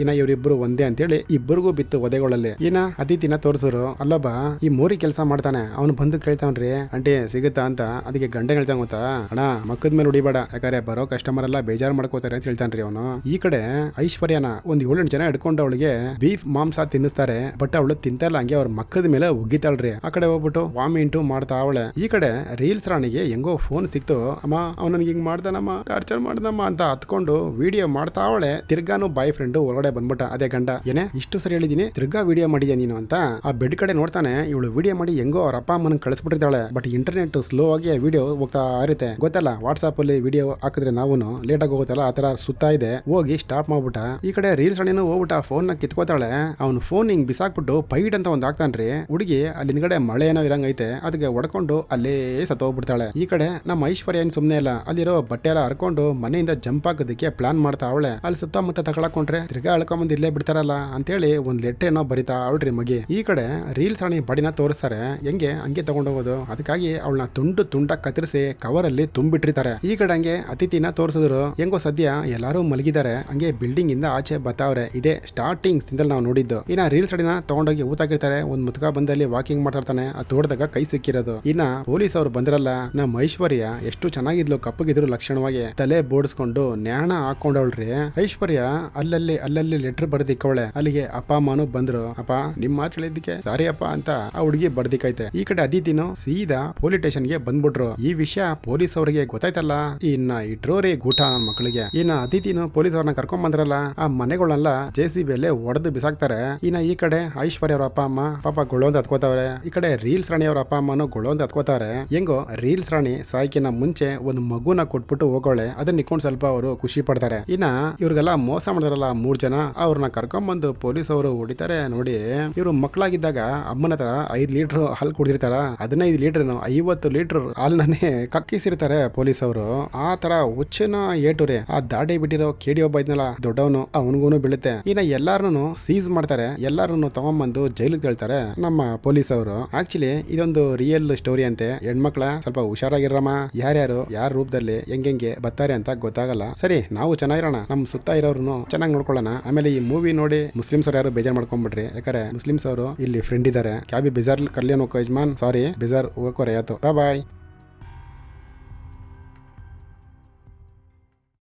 ಇನ್ನ ಇವರಿಬ್ರು ಒಂದೇ ಅಂತೇಳಿ ಇಬ್ಬರಿಗೂ ಬಿತ್ತು ಒದೆಗಳಲ್ಲಿ. ಇನ್ನ ಅದಿತಿನ ತೋರ್ಸರು. ಅಲ್ಲೊಬ್ಬ ಈ ಮೋರಿ ಕೆಲಸ ಮಾಡ್ತಾನೆ, ಅವನು ಬಂದು ಕೇಳ್ತಾವ್ರಿ ಆಂಟಿ ಸಿಗುತ್ತಾ ಅಂತ. ಅದಕ್ಕೆ ಗಂಡ ಹೇಳ್ತಾನ ಗೊತ್ತಾ, ಅಣ್ಣ ಮಕ್ಕದ ಮೇಲೆ ಹೊಡಿಬೇಡ, ಯಾಕಂದ್ರೆ ಬರೋ ಕಸ್ಟಮರ್ ಎಲ್ಲ ಬೇಜಾರ್ ಮಾಡ್ಕೋತಾರೆ ಅಂತ ಹೇಳ್ತಾನ್ರಿ ಅವನು. ಈ ಕಡೆ ಐಶ್ವರ್ಯನ ಒಂದ್ 7-8 ಜನ ಹಿಡ್ಕೊಂಡು ಅವಳಿಗೆ ಬೀಫ್ ಮಾಂಸ ತಿನ್ನಿಸ್ತಾರೆ. ಬಟ್ ಅವಳು ತಿಂತಲ್ಲ, ಹಂಗೆ ಅವ್ರ ಮಕ್ಕದ ಮೇಲೆ ಉಗ್ಗಿತಾಳ್ರಿ. ಆ ಕಡೆ ಹೋಗ್ಬಿಟ್ಟು ವಾಮಿಂಟು ಮಾಡ್ತಾ ಅವಳೆ. ಈ ಕಡೆ ರೀಲ್ಸ್ ರಾಣಿಗೆ ಹೆಂಗೋ ಫೋನ್ ಸಿಕ್ತು. ಅಮ್ಮ ಅವನಿಗೆ ಹಿಂಗ್ ಮಾಡ್ತಾನಮ್ಮ, ಟಾರ್ಚರ್ ಮಾಡ್ದಮ್ಮ ಅಂತ ಹತ್ಕೊಂಡು ವಿಡಿಯೋ ಮಾಡ್ತಾ ಅವಳೆ. ತಿರ್ಗಾನು ಬಾಯ್ ಫ್ರೆಂಡ್ ಹೊರಗಡೆ ಬಂದ್ಬಿಟ್ಟ. ಅದೇ ಗಂಡ, ಏನೇ ಇಷ್ಟು ಸರಿ ಹೇಳಿದೀನಿ ತಿರ್ಗಾ ವಿಡಿಯೋ ಮಾಡಿದ್ಯಾ ನೀನು ಅಂತ. ಆ ಬೆಡ್ ಕಡೆ ನೋಡ್ತಾನೆ. ಇವಳು ವಿಡಿಯೋ ಮಾಡಿ ಹೆಂಗೋ ಅವ್ರ ಅಪ್ಪ ಅಮ್ಮನ ಕಳಿಸ್ಬಿಟ್ಟಿದ್ದಾಳೆ. ಬಟ್ ಇಂಟರ್ನೆಟ್ ಸ್ಲೋ ಆಗಿ ವಿಡಿಯೋ ಹೋಗ್ತಾ ಇರುತ್ತೆ ಗೊತ್ತಲ್ಲ. ವಾಟ್ಸ್ಆಪ್ ಅಲ್ಲಿ ವಿಡಿಯೋ ಹಾಕಿದ್ರೆ ನಾವು ಲೇಟ್ ಆಗಿ ಹೋಗುತ್ತಲ್ಲ, ಆ ತರ ಸುತ್ತಾ ಇದೆ. ಹೋಗಿ ಸ್ಟಾಪ್ ಮಾಡ್ಬಿಟ್ಟ. ಈ ಕಡೆ ರೀಲ್ಸ್ ರಾಣಿನೂ ಹೋಗ್ಬಿಟ್ಟ ಫೋನ್ ನ ಕಿತ್ಕೋತಾಳೆ. ಅವ್ನು ಫೋನ್ ಹಿಂಗ್ ಬಿಸಾಕ್ಬಿಟ್ಟು ಪೈಡ್ ಅಂತ ಒಂದ್ ಹಾಕ್ತಾನ್ರಿ. ಹುಡುಗಿ ಅಲ್ಲಿ ಹಿಂದ್ಗಡೆ ಮಳೆ ಏನೋ ಇರಂಗೈತೆ, ಅದಕ್ಕೆ ಹೊಡ್ಕೊಂಡು ಅಲ್ಲೇ ಸತ್ತೋಗ್ಬಿಡ್ತಾಳೆ. ಈ ಕಡೆ ನಮ್ಮ ಐಶ್ವರ್ಯ ಏನ್ ಸುಮ್ನೆ ಇಲ್ಲ, ಅಲ್ಲಿರೋ ಬಟ್ಟೆ ಎಲ್ಲ ಹರ್ಕೊಂಡು ಮನೆಯಿಂದ ಜಂಪ್ ಹಾಕೋದಕ್ಕೆ ಪ್ಲಾನ್ ಮಾಡ್ತಾ ಅವಳೆ. ಅಲ್ಲಿ ಸುತ್ತಮುತ್ತ ತಗೊಳಕೊಂಡ್ರೆ ತಿರ್ಗಾ ಅಳ್ಕೊಂಬಂದ್ ಇಲ್ಲೇ ಬಿಡ್ತಾರಲ್ಲ ಅಂತೇಳಿ ಒಂದ್ ಲೆಟರ್ ಏನೋ ಬರಿತಾ ಅವಳ್ರಿ ಮಗಿ. ಈ ಕಡೆ ರೀಲ್ಸ್ ರಾಣಿ ಬಾಡಿನ ತೋರಿಸ್ತಾರೆ, ಹೆಂಗೆ ಹಂಗೆ ತಗೊಂಡೋಗೋದು. ಅದಕ್ಕಾಗಿ ಅವಳನ್ನ ತುಂಡು ತುಂಡಾಗಿ ಕತ್ತರಿಸಿ ಕವರ್ ಅಲ್ಲಿ ತುಂಬಿಟ್ಟಿರ್ತಾರೆ. ಈ ಕಡೆ ಹಂಗೆ ಅತಿಥಿನ ತೋರಿಸಿದ್ರು. ಹೆಂಗೋ ಸದ್ಯ ಎಲ್ಲಾರು ಮಲಗಿದ್ದಾರೆ, ಹಂಗೆ ಬಿಲ್ಡಿಂಗ್ ಇಂದ ಆಚೆ ಬರ್ತಾವ್ರೆ. ಇದೇ ಸ್ಟಾರ್ಟಿಂಗ್ ಸಿಂದಲ್ಲಿ ನಾವು ನೋಡಿದ್ದು. ಇನ್ನ ರೀಲ್ಸ್ ಅಡಿನ ತಗೊಂಡೋಗಿ ಊತಾಕಿರ್ತಾರೆ. ಒಂದ್ ಮುತ್ಕ ಬಂದಲ್ಲಿ ವಾಕಿಂಗ್ ಮಾಡ್ತಾನೆ, ಅದು ತೋಡ್ದಾಗ ಕೈ ಸಿಕ್ಕಿರೋದು. ಇನ್ನ ಪೊಲೀಸ್ ಅವ್ರು ಬಂದ್ರಲ್ಲ, ನಮ್ಮ ಐಶ್ವರ್ಯ ಎಷ್ಟು ಚೆನ್ನಾಗಿದ್ಲು, ಕಪ್ಪಗಿದ್ರು ಲಕ್ಷಣವಾಗಿ ತಲೆ ಬೋಡಿಸ್ಕೊಂಡು ನ್ಯಾಣ ಹಾಕೊಂಡವಳ್ರಿ. ಐಶ್ವರ್ಯ ಅಲ್ಲಲ್ಲಿ ಲೆಟರ್ ಬರ್ದಿಕ್ಕವಳೆ. ಅಲ್ಲಿಗೆ ಅಪ್ಪ ಅಮ್ಮನೂ ಬಂದ್ರು. ಅಪ್ಪ ನಿಮ್ ಮಾತು ಹೇಳಿದ್ದಕ್ಕೆ ಸಾರಿ ಅಪ್ಪ ಅಂತ ಆ ಹುಡುಗಿ ಬರ್ದಿಕ್ಕೈತೆ. ಈ ಕಡೆ ಅದಿತಿನು ಸೀದಾ ಪೊಲೀಸ್ ಸ್ಟೇಷನ್ಗೆ ಬಂದ್ಬಿಟ್ರು. ಈ ವಿಷಯ ಪೊಲೀಸ್ ಅವರಿಗೆ ಗೊತ್ತಾಯ್ತಲ್ಲ, ಇನ್ನ ಇಟ್ರೋರಿ ಗೂಟ ಮಕ್ಕಳಿಗೆ. ಇನ್ನ ಅದಿತಿನು ಪೊಲೀಸ್ ಅವ್ರನ್ನ ಕರ್ಕೊಂಡ್ ಬಂದ್ರಲ್ಲ, ಆ ಮನೆಗಳನ್ನೆಲ್ಲ JCB ಅಲ್ಲೇ ಒಡೆದು ಬಿಸಾಕ್ತಾರೆ. ಇನ್ನ ಈ ಕಡೆ ಐಶ್ವರ್ಯ ಅವ್ರ ಅಪ್ಪ ಅಮ್ಮ ಪಾಪ ಗೊಳೊಂದ್ ಹತ್ಕೋತಾವ್ರೆ. ಈ ಕಡೆ ರೀಲ್ಸ್ ರಾಣಿ ಅವ್ರ ಅಪ್ಪ ಅಮ್ಮನು ಗೊಳೊಂದ್ ಹತ್ಕೋತಾರೆ. ಹೆಂಗೋ ರೀಲ್ಸ್ ರಾಣಿ ಸಾಯ್ಕಿನ ಮುಂಚೆ ಒಂದು ಮಗುನ ಕೊಟ್ಬಿಟ್ಟು ಹೋಗೋಳೆ. ಅದನ್ನ ಇಟ್ಕೊಂಡು ಸ್ವಲ್ಪ ಅವರು ಖುಷಿ ಪಡ್ತಾರೆ. ಇನ್ನ ಇವ್ರಿಗೆಲ್ಲ ಮೋಸ ಮಾಡಿದ್ರಲ್ಲ 3 ಜನ, ಅವ್ರನ್ನ ಕರ್ಕೊಂಡ್ಬಂದು ಪೊಲೀಸ್ ಅವರು ಹೊಡಿತಾರೆ. ನೋಡಿ, ಇವ್ರು ಮಕ್ಕಳಾಗಿದ್ದಾಗ ಅಮ್ಮನ ಹತ್ರ 5 ಲೀಟರ್ ಹಾಲು ಕುಡಿದಿರ್ತಾರ, 15 ಲೀಟರ್ 50 ಲೀಟರ್ ಹಾಲ್ನೇ ಕಕ್ಕಿಸಿರ್ತಾರೆ ಪೊಲೀಸ್ ಅವರು. ಆ ತರ ಹುಚ್ಚನ ಏಟುರೆ. ಆ ದಾಡಿ ಬಿಟ್ಟಿರೋ ಕೇಡಿ ಒಬ್ಬ ಇದ್ನಲ್ಲ ದೊಡ್ಡವನು, ಅವನಿಗೂ ಬೀಳುತ್ತೆ. ಇನ್ನ ಎಲ್ಲಾರನು ಸೀಸ್ ಮಾಡ್ತಾರೆ, ಎಲ್ಲಾರನ್ನು ತಗೊಂಡ್ಬಂದು ಜೈಲಿಗೆ ಹೇಳ್ತಾರೆ ನಮ್ಮ ಪೊಲೀಸ್ ಅವರು. ಆಕ್ಚುಲಿ ಇದೊಂದು ರಿಯಲ್ ಸ್ಟೋರಿ ಅಂತೆ. ಹೆಣ್ಮಕ್ಳ ಸ್ವಲ್ಪ ಹುಷಾರಾಗಿರಮ್ಮ, ಯಾರ್ಯಾರು ಯಾರ ರೂಪದಲ್ಲಿ ಹೆಂಗೆ ಬರ್ತಾರೆ ಅಂತ ಗೊತ್ತಾಗಲ್ಲ. ಸರಿ, ನಾವು ಚೆನ್ನಾಗಿರೋಣ, ನಮ್ ಸುತ್ತ ಇರೋರ್ನು ಚೆನ್ನಾಗಿ ನೋಡ್ಕೊಳ್ಳೋಣ. ಆಮೇಲೆ ಈ ಮೂವಿ ನೋಡಿ ಮುಸ್ಲಿಮ್ಸ್ ಅವ್ರು ಯಾರು ಬೇಜಾರ್ ಮಾಡ್ಕೊಂಡ್ಬಿಡ್ರಿ, ಯಾಕಂದ್ರೆ ಮುಸ್ಲಿಮ್ಸ್ ಅವರು ಇಲ್ಲಿ ಫ್ರೆಂಡ್ ಇದಾರೆ. ಕ್ಯಾಬಿ ಬಿಜಾರ್ ಕಲ್ಯಾಣ ಹೋಗೋ ಯಜಮಾನ್, ಸಾರಿ ಬಿಜಾರ್ ಹೋಗೋ ರಯಾತು. ಬಾಯ್.